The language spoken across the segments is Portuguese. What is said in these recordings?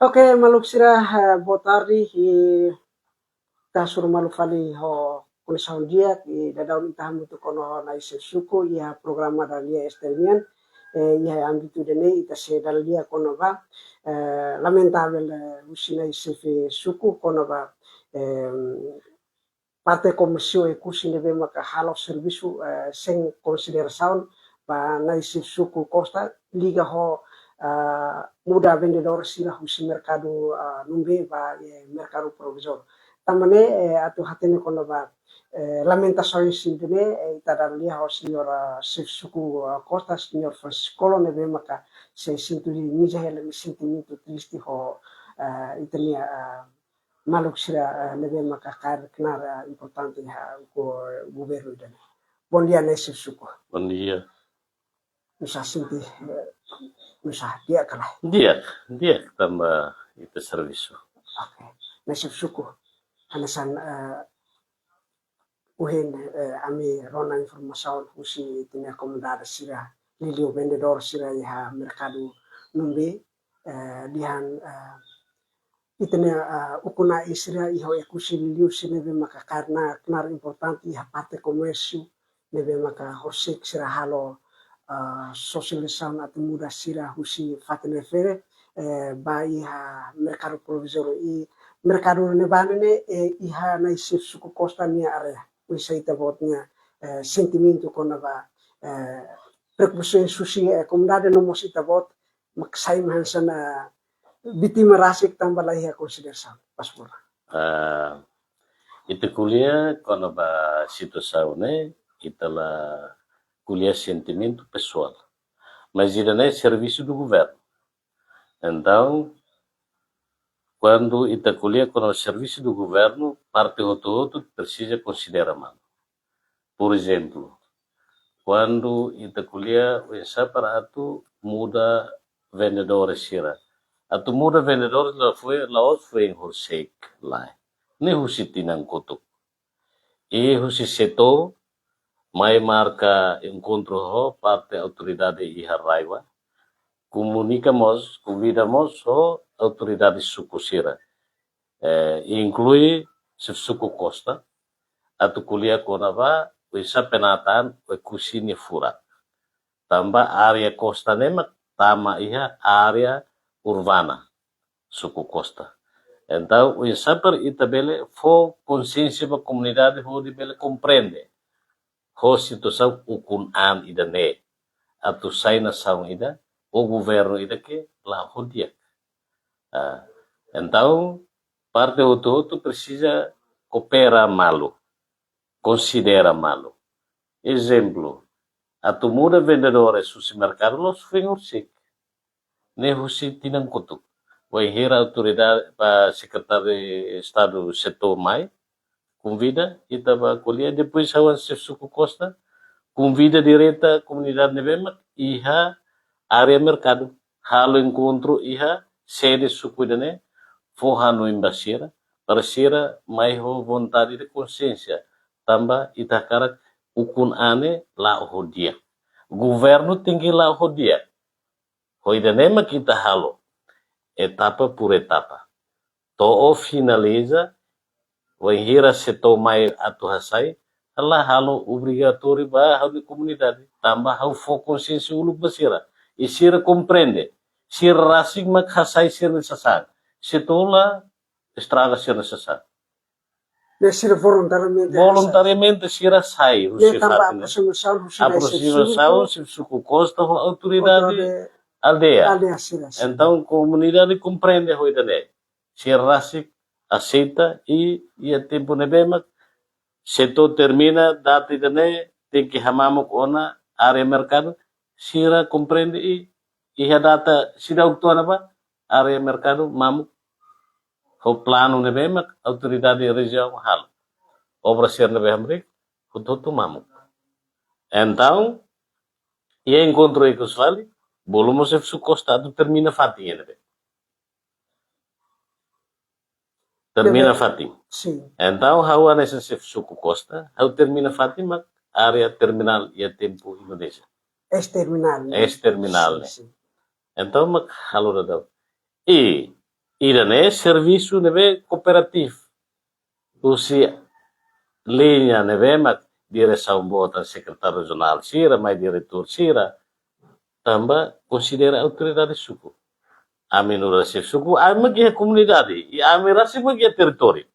Ok, Maluk Sira, boa tarde. E kasur Maluk Fali ho conexão dia e da daun itahan muito kono na suku e a programa da lia esternian e a âmbito de nei ita se da lia kono va lamentável usina isefe suku kono va parte comissão e curso neve maka halo serviço sem consideração para na suku costa liga ho muda vendedor sila husi mercado numbe va mercado provisor tamane atu hatene kono va lamentações sindene itadalia ho senhora chef suku costa senhor Francisco neve maka se sinto mija hele me sinto muito triste ho itania Maluk Sira neve maka kar knar importante o governo dele. Bom dia, né, chef suku. Bom dia. Nusa sinti nusa dia kalah. Dia tambah itu serviço. Okay. Na chef suku anasan uhen ami rona informação usi tinha comunidade sira lilio vendedor sira ya mercado numbe dihan itena ukuna isra iho ekusi lilio sineve maka karena knar importante ya parte comércio neve maka horsek sira halo socialização at muda sira husi fatnefere ba iha mercado provisor e mercado nevane iha na isir suku costa nia area usaita botnya sentimento konava preocupações susi comunidade no mosita bot maksai mansana vítima rasik tambah lahi consideração paspor Itu kuliah quando ba situação né itala kuliah sentimento pessoal, mas ainda não é serviço do governo. Então, quando ita kuliah com o serviço do governo, parte outro precisa considerar mal. Por exemplo, quando ita kuliah essa para atu muda vendedor sira. Atu muda vendedor lá foi em Horsek lá. Ne husi tinang kotuk. E husi setor mai marca encontro ho parte autoridade iha raiva. Convidamos ho autoridade suku sira. Inclui suku costa. Atu kuliah konava esa penataan o kusini furat. Tambah area costa nemak tama iha area urbana suku costa. Então, o saber itabele for consciência da comunidade ho de bele compreende. Ho situação ukun an ida ne. Atu sai nação ida o governo ida que lá ho dia. Então, parte outro precisa cooperar malo. Considera malo. Exemplo, atu muda vendedores susi mercado los fengorsik. Ne husi tinang kutuk. Vai hera autoridade para secretário de Estado setor mai, convida e tava colher depois awan se suku costa, convida direta a comunidade nevema iha área mercado, halo encontro iha sede suku dane, forra no embasira, para sira mai ho vontade de consciência, tamba itakara ukun ane lá o dia. Governo tem que lá o dia. Hoidanema kita halo. Etapa por etapa. To'o finaliza, vai hira setor mai atu hasai, Allah halo obrigatório ba halo comunidade, tambah hau fo consciência ulu basira. E sira compreende, sira rasig mak hasai sira necessário. Setola estraga sira necessário. Sira Voluntariamente sira sai, tambah aproximação, se suku costa autoridade aldeia. Então, a comunidade compreende a ideia. Se rasik aceita e a tempo nebema, setor termina, data ideia, tem que hamamuk ona área mercado, sira compreende e a data, se dá o que ba, área mercado, mamuk, o plano nebema, autoridade região, hal. Obra ser nebema, o mamuk. Então, e encontro aí com os vale, Bolomos é costado termina fatinha, né? Termina fatinha. Sim. Então, how é esse suco costa? How termina fatinha? Área terminal e tempo Indonésia. Ex-terminal. Ex-terminal, né? Então, mak halura daw. E Irane serviço neve cooperativo. Usi linha neve mak direção bota secretário regional sira, mais diretor sira, tamba considera autoridade suku. A minoração suku, a magia comunidade e a minoração magia território.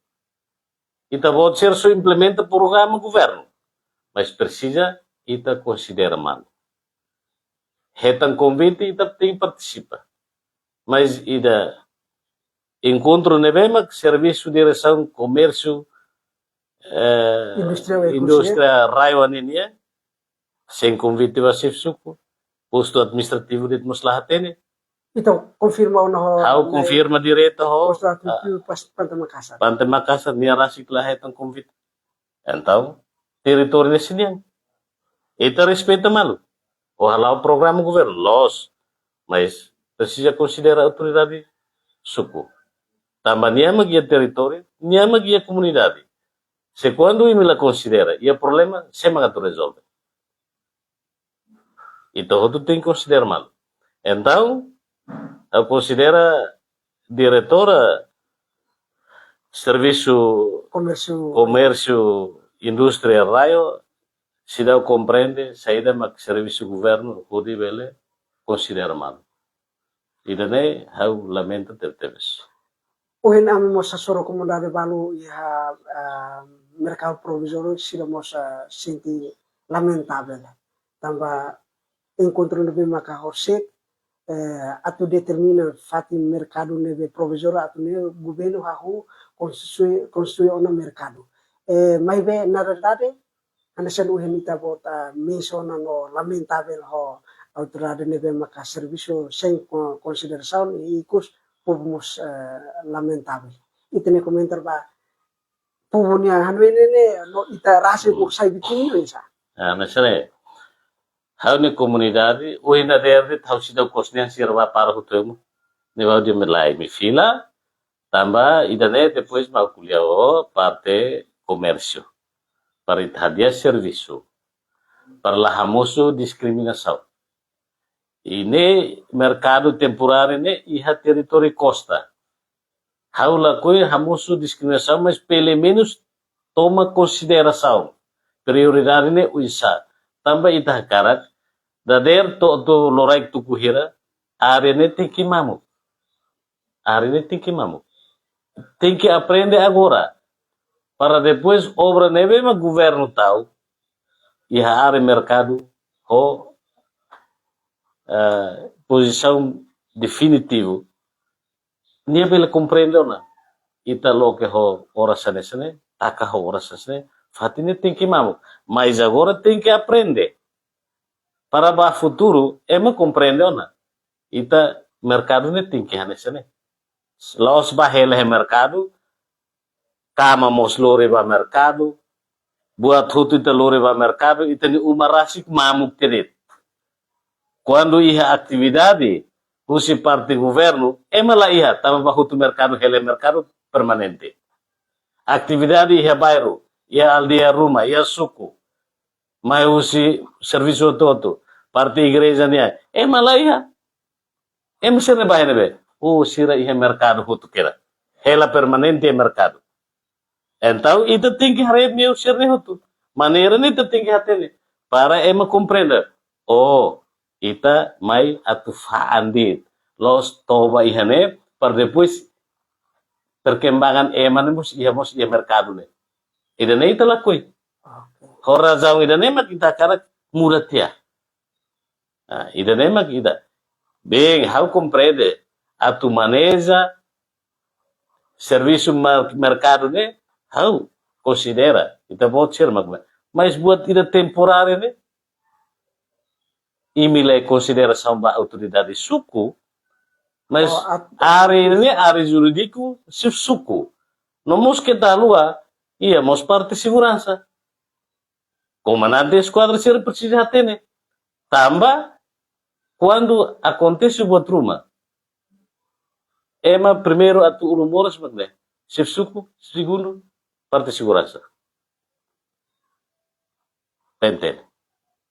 Ita pode ser só implementa programa governo, mas precisa ita considera mal. Retan convite ita tem participa. Mas ida encontro nevema serviço de direção comércio indústria raio aninia sem convite vasif suku posto administrativo de maslahatene. Então, confirma o no... How confirma direto ho posto administrativo Pantai Makassar. Pantai Makassar niya rasik lahat ang convite. Então, território nesse niyan. Ita respeita malo. Ojalá o programa governo los, mas precisa considerar autoridade suku. Também niya magia território, niya magia comunidade. Se quando ela considera e o problema, se magato resolve. Então, tu tem que considerar mal. Então, eu considero diretora serviço comércio indústria raio, se não compreende, saída mas serviço governo, o nível considera mal. E daí, eu lamento ter teves. Ohen ami mosa soro comunidade balu iha mercado provisório sira mosa senti lamentável. Tamba encontro nebe maka horsek atu determina fati mercado nebe provisório atu ne governo hahu construir ona mercado. Mas be na verdade ana sen ohen ita bota menciona no lamentável ho autoridade nebe maka serviço sem consideração e cus povos lamentável. Itu ne komentar ba punya hanwene ne no ita rasa ko sai bikin isa. Nasare. Hau ne comunidade o ina derde tau sida kosnian sirva para hutemu. Ne va de melai mi fila tamba idane depois mal kuliao parte comércio. Para itadia serviço. Para la hamoso discriminação. Ini mercado temporário ne iha território costa. Haula coi hamusu discriminação, mas pelo menos toma consideração. Prioridade ne uisa. Tambah ita karak dader to loraik tu kuhira are ne tem que mamu. Are ne tem que mamu. Tem que aprender agora. Para depois obra neve ma governo tal. Iha are mercado ho posição definitiva. Nia bela compreendeu na. Ita lo que ho ora sane, taka ho ora sane, fatine tem que mamu. Mas agora tem que aprender. Para o futuro, ema compreendeu na. Ita mercado ne tem que hanesane. Los bahele mercado, kama mos lore ba mercado, buat hutu ita lore ba mercado, ita ni umarasik mamuk tenet. Quando ia atividade, usi parte governo, emala ia, tama bahutu mercado, hele mercado permanente. Atividade ia bairro, ia aldeia rumah, ia suku. Mas usi serviço todo, parte igreja nia, emala ia. Em sere bahene be, sira ia mercado hutu kira. Hela permanente é mercado. Então, ita tem que haret meu sere hutu. Maneira ni ita tem que hatene. Para ema compreender. Ita mai atu faandit los toba ihane per depois perkembangan emanemos iamos ia mercado ne idane ita lakoi hora zau idane mak ita karak muratia idane mak ita bem how compreende atu maneja serviço mercado ne how considera ita pode ser mas buat ida temporário ne imilai consideração da autoridade suku, mas área ini área jurídico se suku. Não mos que da lua, íamos parte de segurança. Comandante de esquadra ser precisa ter. Tamba, quando acontece o truma, ema primeiro atu rumores magne, se suku, segundo parte de segurança. Entende?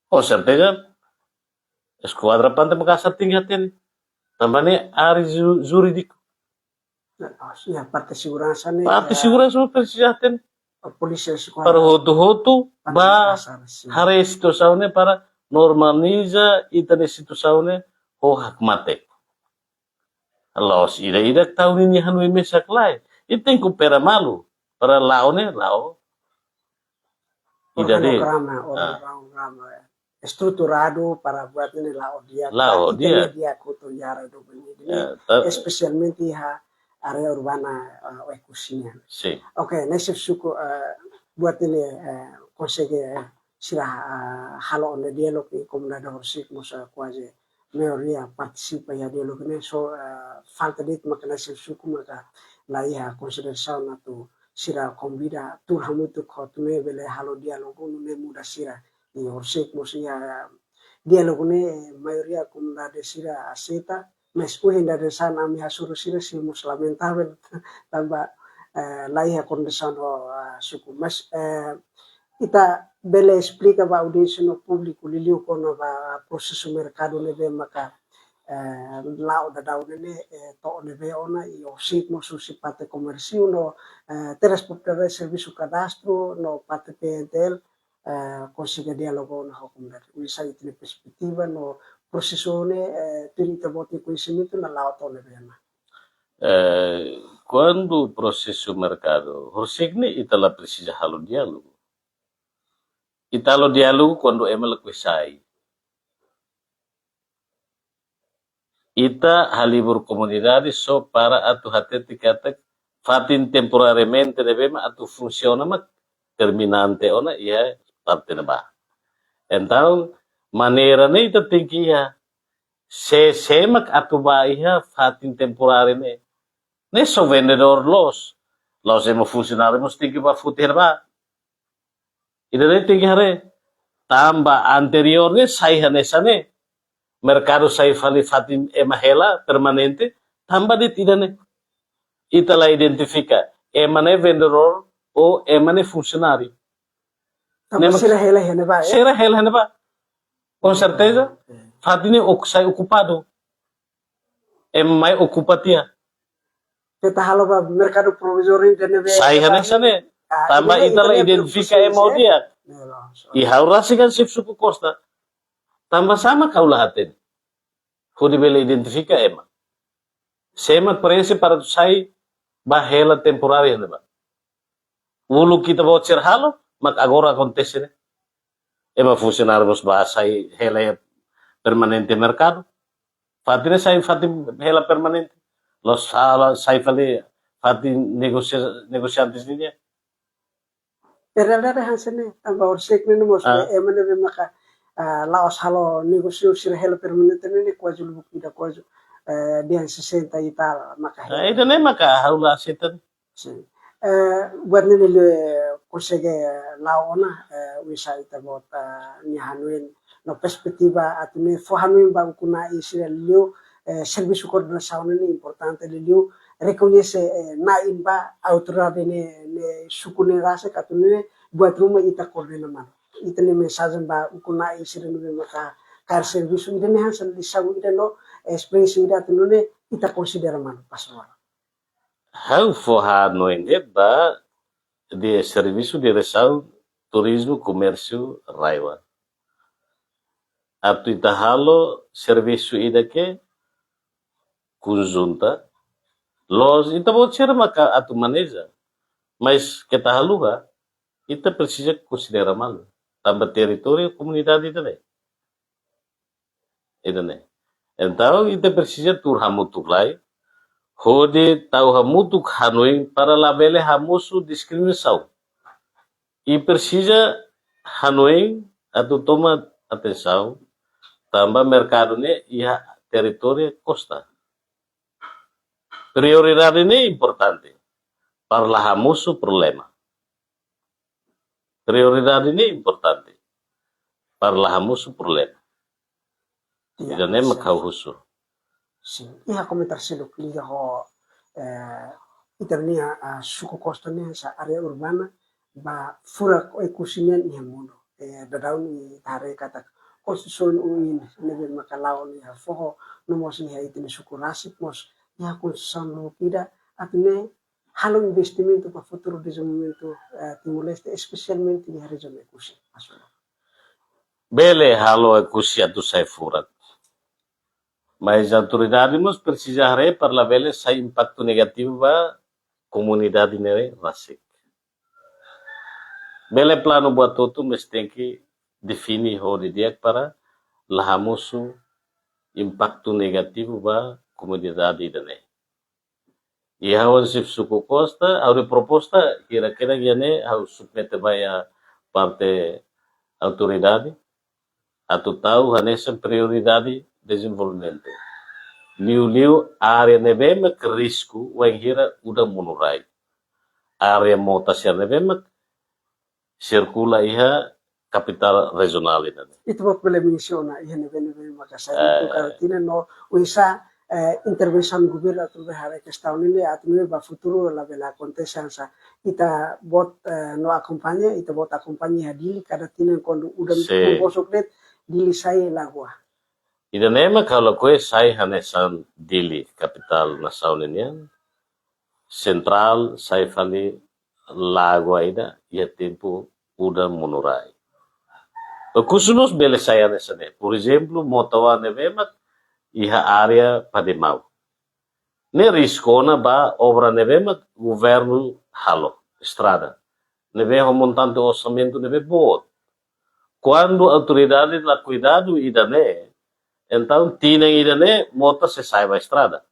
Com certeza. Esquadra Pantai Makassar tinggi hati tambahnya ari jurídico. Ya, parte segurança né, Parte segurança mo Persija tem polícia para hotu-hotu ba pasar sim. hare situação né para normaliza itane situação né ho hak mate. Los ida tahun ini hanui mesak lai. Iteng ko pera malu para lao né lao. Ida de. Orang estruturado para buat ini lao dia. Lao dia. Dia kutu yara do ini. Especialmente area urbana ekusinya. Sim. Oke, nesse suku buat ini consegue sirah halo on dialog di comunidade horsik mosa quase maioria participa ya dialog ini so falta dit makna suku maka lá ia consideração na tu sira convida tur hamutu khotme bele halo dialog ne muda sira e horsik mosia dialog ne maioria comunidade sira aceita mas o ainda de sana ami hasuru sira si mus lamentável tambah lá ia condição suku mas kita bele explica ba audiência no público liliu kono ba processo mercado neve maka lao da dau nene to neve ona e o sitmo su si parte comercio no transportare serviço cadastro no parte PNTL consiga dialogo na comunidade uisa itine perspectiva no processo ne tirita boti conhecimento na lao to neve na quando o processo mercado horsigni itala precisa halo diálogo. Italo diálogo quando emel sai. Ita halibur comunidade só para atu hate tikata fatin temporariamente devema atu funciona mak terminante ona ia parte na ba. Então maneira ne ita tingkia se mak atu ba ia fatin temporário ne só vendedor los emo funcionário mos tingki ba futir ba. Ida tinggi hare tambah anteriornya sai hanesane mercado sai fali fatin emahela permanente tambah di tidane itala identifica emane vendedor o emane funcionário será hela ba com certeza fatine sai ocupado emai ocupatia kita halo ba mercado provisório sai hanesane tambah itala identifica mau dia. I haurasi kan sip suku costa. Tambah sama kau lahatin. Kau dibeli identifica ema. Sema presi para sai bahela temporária ne ba. Ulu kita bawa cerhalo mak agora acontece ne. Ema funcionários bahasai hela permanente mercado. Fatine sai fatin hela permanente. Los sai fali fatin negociantes dia. Era hansene amba orsek ne mos emane be maka laos halo negosio sir helo permanente ne kwajul bukti da kwaju dia 60 ita maka ida ne maka haula setan buat ne le consegue laona wisa ita bot ni hanuin no perspectiva atune fo hanuin ba kuna isir leo serviço coordenação ne importante leo reconhece na imba autoridade ne sukune rasa katune buat rumah ita coordena man ita ne mensagem ba ukuna isir ne maka car serviço ita ne hansan disau ita no experiência ita tunune ita considera man paswara how for no ba de serviço de resau turismo comércio raiwa atu ita halo serviço ida ke conjunta los ita pode ser maka atu maneja mas kita haluga ita precisa considerar mal tambah território comunidade ita ne então ita precisa tur hamutuk lai hode tau hamutuk hanoi para labele hamusu discriminação e precisa hanoi atu toma atenção tambah mercado ne ia território costa prioridade ini importante. Parlahamos o problema. Prioridade ini importante. Parlahamos o problema. Tidak nem macau husu. Sim. Ia comentar silo liga ho internia suku costa ne sa area urbana ba fura ekusimen ni mundo. Dadaun ni tare kata konstitusi uin nebe makalau ni fo no mos ni haiti ni suku rasip mos ya konstitusi no pida atune halo investimento para futuro desenvolvimento Timor-Leste, especialmente di regione Kusi. Bele halo é kusia do sai furat. Mas a autoridade nos precisa para la bele sai impacto negativo ba comunidade nere rasik. Bele plano buat tutu mesti tem que definir hori dia para lahamusu impacto negativo ba comunidade dane. E hawan sif suku costa, a proposta kira-kira gane hau submete ba a parte autoridade atau tahu hanesa prioridade desenvolvimento. Liu área nebema que risco wangira udah munurai. Área mota ser nebema circula iha capital regional ini. Itu buat boleh menciona iha nebema makasih itu karena no uisa intervenção do governo atau behara questão ini atau ba futuro la bela acontecência ita bot no acompanha ita bot acompanha dili kada tina quando udah bosok det dili sai lagua. Ida nema kalau kue sai hanesan dili capital nação ini central sai fali lagua ida ia tempo udah munurai. Kusunos bele saya nesane. Por exemplo, motawa nebema iha área pademau. Ne riscona ba obra nebema governo halo, estrada. Nebe montante orçamento nebe boa. Quando a autoridade lá cuidado idane, então tinha idane, mota se sai ba estrada.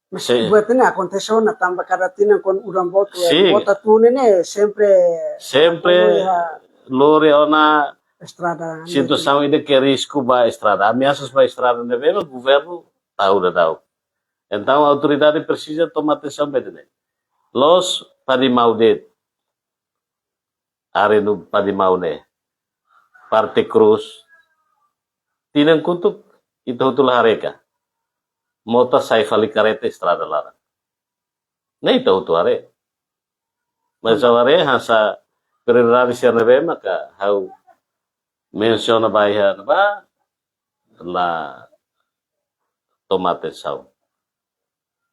Mas buatnya aconteceu na tamba kada tinha con urang boto bota tune ne sempre lore ona estrada. Situação ainda que risco ba estrada. Ameaças ba estrada nebe, o governo tahu. Então a autoridade precisa tomar atenção bem. Los padimau det. Are no padimau ne. Parte Cruz. Tinang kutuk itu hareka. Mota sai fali careta estrada lara. Nem tahu tu are. Mas are hasa prioridade ser nebe maka hau menciona bahia ba la tomate sau.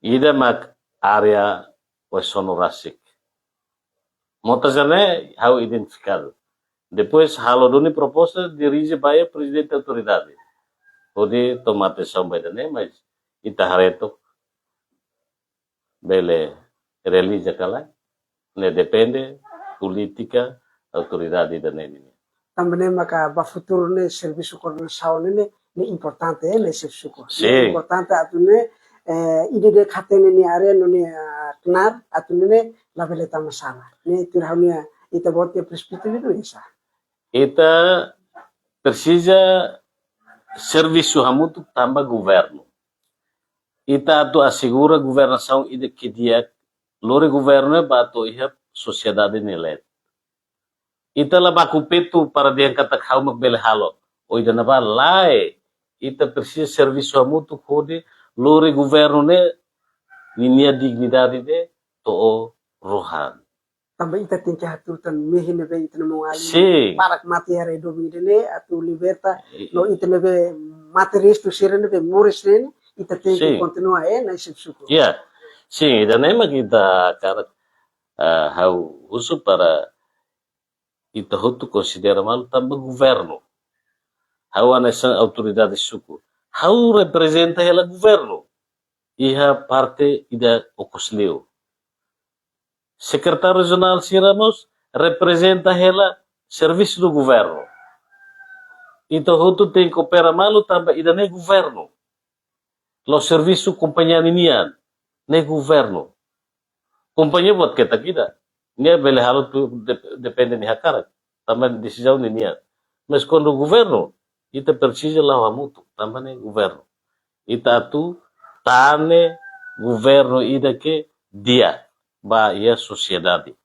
Ida mak area sonorasik. Mota jane hau identificado. Depois halo duni proposta dirige bahia presidente autoridade. Pode tomate sau baidane, mas ita hareto bele relija kala. Ne depende política autoridade da nene. Também maka ba futuro ne serviço coordenação ne importante ne serviço. Sim. Importante atune ide de khatene ni are no ne knar atune la veleta masala. Ne tirhaunia ita bote perspective do isa. Ita precisa serviço hamutu tamba governo. Ita tu assegura governação ide que dia lore governo bato iha sociedade nelet. Ita la bakupetu para dia kata kau magbele halo. O ida na ba lai. Ita precisa serviço hamutu kode lore governo ne ninia dignidade de to rohan. Também ita tem que hatutan mehine be ita mo ali. Sim. Para mati are do bidene atu liberta no ita lebe materisto sirene be morisne ita tem que continuar na subsuco. Yeah. Sim, ida nem kita cara hau uso para ita hotu considera mal tamba governo. Hau anessa autoridade suku. Hau representa ela governo. Iha parte ida okosleo. Secretário regional Siramos representa ela serviço do governo. Então hotu tem que operar malo tamba ida nem governo. Lo serviço companhia ninian. Nem governo. Companhia buat kita. Nia bele halo tu depende ni hakarat. Também decisão ni nia. Mas quando o governo, ita precisa lá mutu. Também governo. Ita tu tane governo ida que dia. Ba ia sociedade.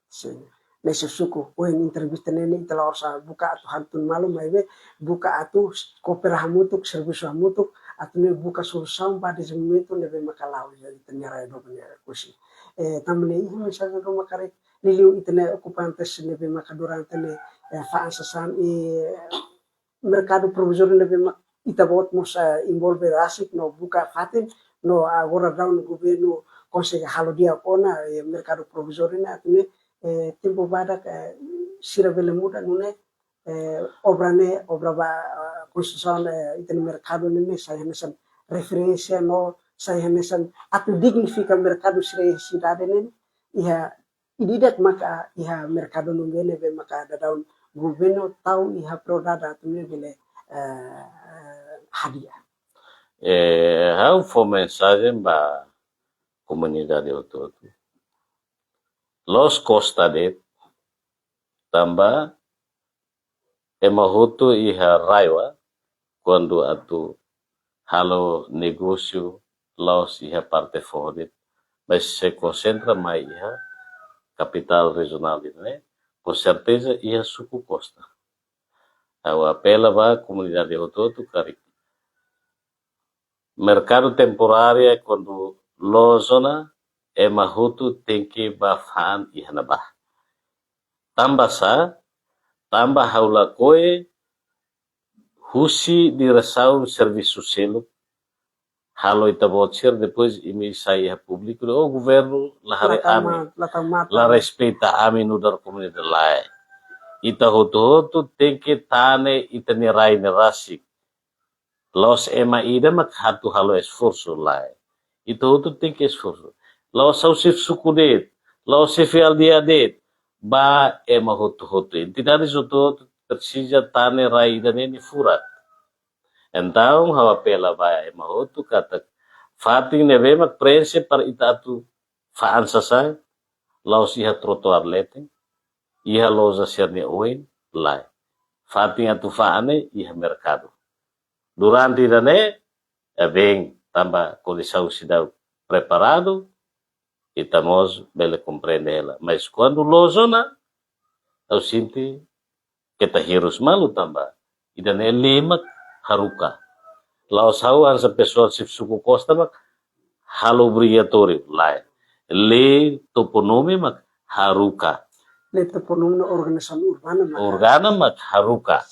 Sim. Nesse suku, o entrevista nene ita la orsa buka atu hantun malu maibe buka atu kopera hamutuk serviço hamutuk atune buka solução para desenvolvimento nebe makalau jadi tanyara do penera kusi. Tamne ihi misalnya do makare niliu itene ocupantes nebe makadurante ne faasasan mercado provisório nebe ita bot mosa envolver asik no buka fatin no agora down governo consegue halo dia kona mercado provisório na atune tempo badak sira vele muda nune obra ba construção itene mercado nene saya nesan referência no saya nesan atu dignifica mercado sira cidade nene iha ididak maka iha mercado nungene be maka daun governo tau iha prodada atune vele hadiah. Hau for mensagem ba comunidade autónoma. Los Costa de tambah emahutu iha raiwa quando atu halo negócio los iha parte fora, mas se concentra mais iha capital regional, né? Com certeza iha suku costa. Eu apelo ba comunidade autónoma cari mercado temporário quando lozona emahutu tem que bafan iha nabah. Tambah haula koe husi dirasau serviço selo halo itabotser depois imi saia público o governo lahare ami la respeita ami no dar comunidade lai ita hoto tem que tane itani rai nerasi los ema ida mak hatu halo esforço lai ita hoto tem que esforço los au sif sukudet los sif aldiadet ba ema hoto entidades hoto precisa tane rai daneni furat. Então, how apela vai ema hoto kata fating neve mak prense par itatu faan sasai laos iha trotoar lete iha loza serni oin lai fating atu faane iha mercado durante dane vem tamba condição cidade preparado estamos bele compreende ela mas quando lozona eu sinto que tá hirus malu tamba idane lemak haruka laos hau asa pessoal se suku costa mak halo obrigatório lai le toponome mak haruka Le toponome organização urbana mak haruka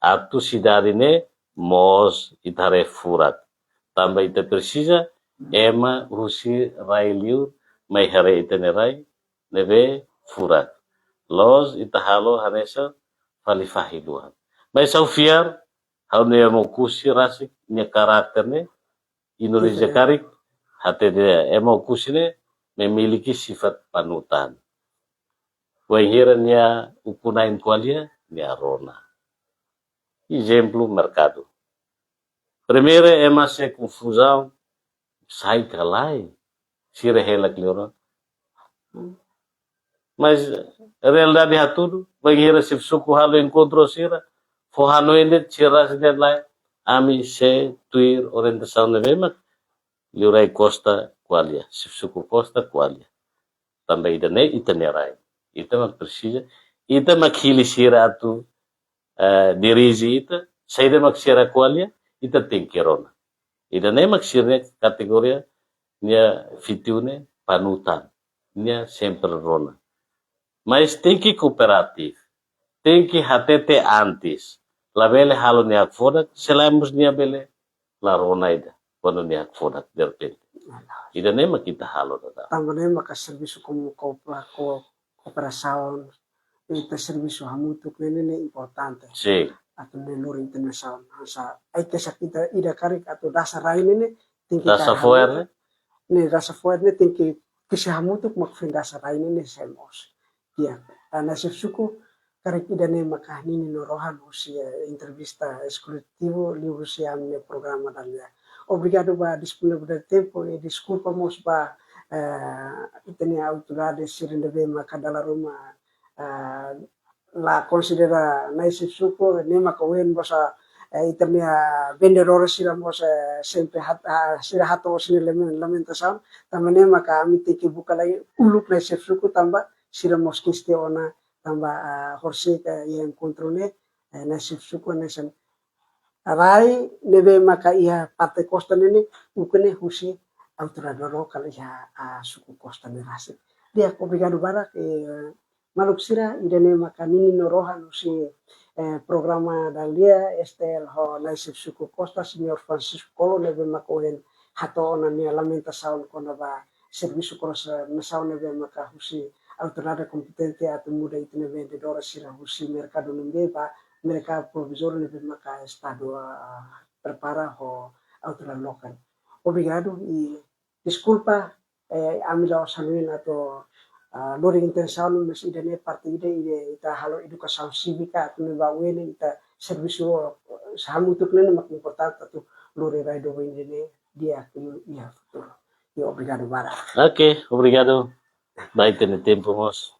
atu cidade ne mos itare furat tamba ita precisa ema husi rai liur mai hare itane rai neve furat los ita halo hanesa falifahiluan mas au fiar hau ne mo kusi rasik ne karakter ne Indonesia karik hati dia emo kusine memiliki sifat panutan wahirannya ukunain kualia nia rona exemplo mercado primeiro ema se confusão sai calai sira hela kliora mas realidade hatudo wahira sif suku halo encontro sira fohano ende sira sida lai ami se tuir orientação nevemak liurai costa qualia sif suku costa qualia também idane itanerai ita mak precisa ita mak hili sira atu dirigi ita saida mak sira qualia ita tengkerona idane mak sira kategoria nia fitiune panutan nia sempre rona mas tem que cooperatif tem que hatete antes la bele halo nia fodak selamos nia bele la rona ida quando nia fodak derpente ida nema kita halo dada também maka serviço como cooperação ita serviço hamutu nene importante sim atau menur internasional asa ai kita ida karik atau dasar lain ini tem que dasa foer ne dasa foer ne tem que hamutu mak fin dasar lain ini semos ya ana suku karik ida ne maka nini norohan usia entrevista exclusivo li usia me programa dalia obrigado ba disponível del tempo e desculpa mos ba itene autoridade sirende be maka dalla Roma la considera naisi suku ne maka wen bosa itania vendedores sira mos sempre sira hato sini lamentação tamane maka amite que buka lagi uluk naisi suku tamba sira mos kiste ona tamba horse yang kontrole naisi suku naisen rai neve maka ia parte costa nene ukene husi autoridade local ia suku costa nerase dia obrigado barak maluk sira idane maka nini norohan usi programa dalia estel ho naisip suku costa senior Francisco Colo neve maka wen hato ona nia lamentação kona ba serviço crossa nação neve maka husi autoridade competente atu muda itu neve vendedor sira husi mercado neve ba mereka provisor neve maka estado prepara ho autoridade local. Obrigado e desculpa amila saluin atau lori intenção mas idane partida ita halo educação cívica atu neva wene ita serviço sahamu tu pleno mak importante atu lori raido wene dia aquilo ia futuro. E obrigado, Vara. Ok, obrigado. Vai ter tempo, moço.